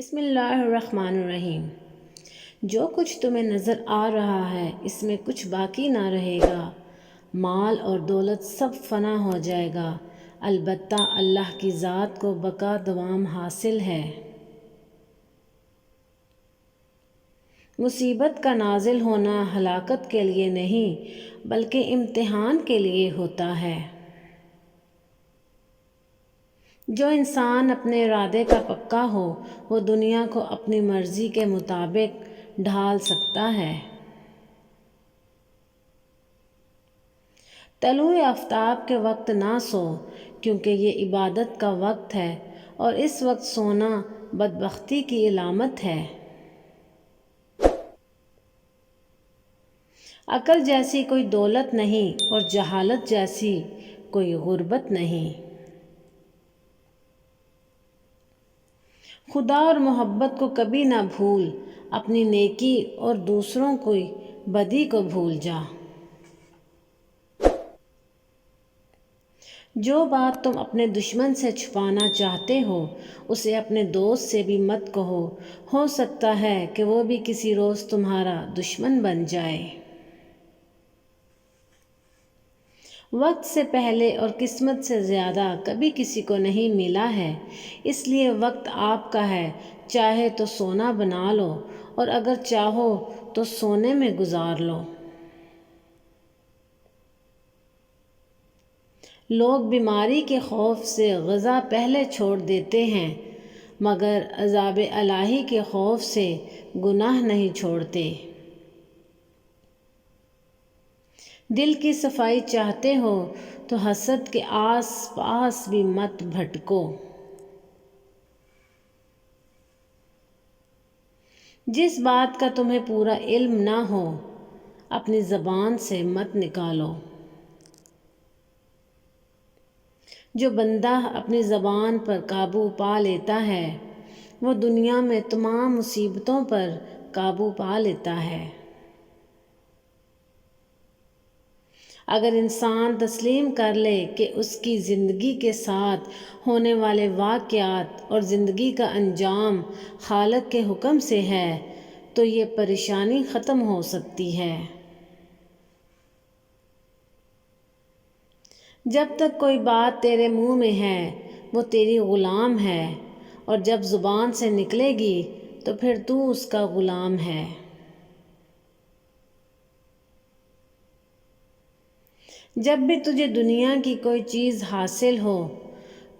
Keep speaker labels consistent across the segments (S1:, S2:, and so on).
S1: بسم اللہ الرحمن الرحیم۔ جو کچھ تمہیں نظر آ رہا ہے اس میں کچھ باقی نہ رہے گا، مال اور دولت سب فنا ہو جائے گا، البتہ اللہ کی ذات کو بقا دوام حاصل ہے۔ مصیبت کا نازل ہونا ہلاکت کے لیے نہیں بلکہ امتحان کے لیے ہوتا ہے۔ جو انسان اپنے ارادے کا پکا ہو وہ دنیا کو اپنی مرضی کے مطابق ڈھال سکتا ہے۔ طلوع آفتاب کے وقت نہ سو کیونکہ یہ عبادت کا وقت ہے اور اس وقت سونا بدبختی کی علامت ہے۔ عقل جیسی کوئی دولت نہیں اور جہالت جیسی کوئی غربت نہیں۔ خدا اور محبت کو کبھی نہ بھول، اپنی نیکی اور دوسروں کی بدی کو بھول جا۔ جو بات تم اپنے دشمن سے چھپانا چاہتے ہو اسے اپنے دوست سے بھی مت کہو، ہو سکتا ہے کہ وہ بھی کسی روز تمہارا دشمن بن جائے۔ وقت سے پہلے اور قسمت سے زیادہ کبھی کسی کو نہیں ملا ہے، اس لیے وقت آپ کا ہے، چاہے تو سونا بنا لو اور اگر چاہو تو سونے میں گزار لو۔ لوگ بیماری کے خوف سے غذا پہلے چھوڑ دیتے ہیں مگر عذاب الہی کے خوف سے گناہ نہیں چھوڑتے۔ دل کی صفائی چاہتے ہو تو حسد کے آس پاس بھی مت بھٹکو۔ جس بات کا تمہیں پورا علم نہ ہو اپنی زبان سے مت نکالو۔ جو بندہ اپنی زبان پر قابو پا لیتا ہے وہ دنیا میں تمام مصیبتوں پر قابو پا لیتا ہے۔ اگر انسان تسلیم کر لے کہ اس کی زندگی کے ساتھ ہونے والے واقعات اور زندگی کا انجام خالق کے حکم سے ہے تو یہ پریشانی ختم ہو سکتی ہے۔ جب تک کوئی بات تیرے منہ میں ہے وہ تیری غلام ہے اور جب زبان سے نکلے گی تو پھر تو اس کا غلام ہے۔ جب بھی تجھے دنیا کی کوئی چیز حاصل ہو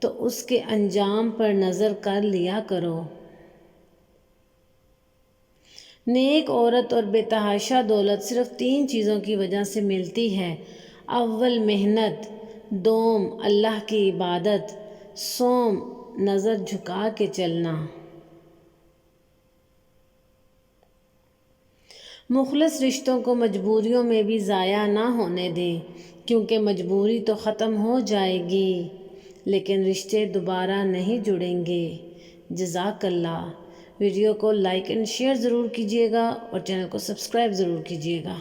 S1: تو اس کے انجام پر نظر کر لیا کرو۔ نیک عورت اور بے تحاشا دولت صرف 3 چیزوں کی وجہ سے ملتی ہے، اول محنت، دوم اللہ کی عبادت، سوم نظر جھکا کے چلنا۔ مخلص رشتوں کو مجبوریوں میں بھی ضائع نہ ہونے دیں کیونکہ مجبوری تو ختم ہو جائے گی لیکن رشتے دوبارہ نہیں جڑیں گے۔ جزاک اللہ۔ ویڈیو کو لائک اینڈ شیئر ضرور کیجیے گا اور چینل کو سبسکرائب ضرور کیجیے گا۔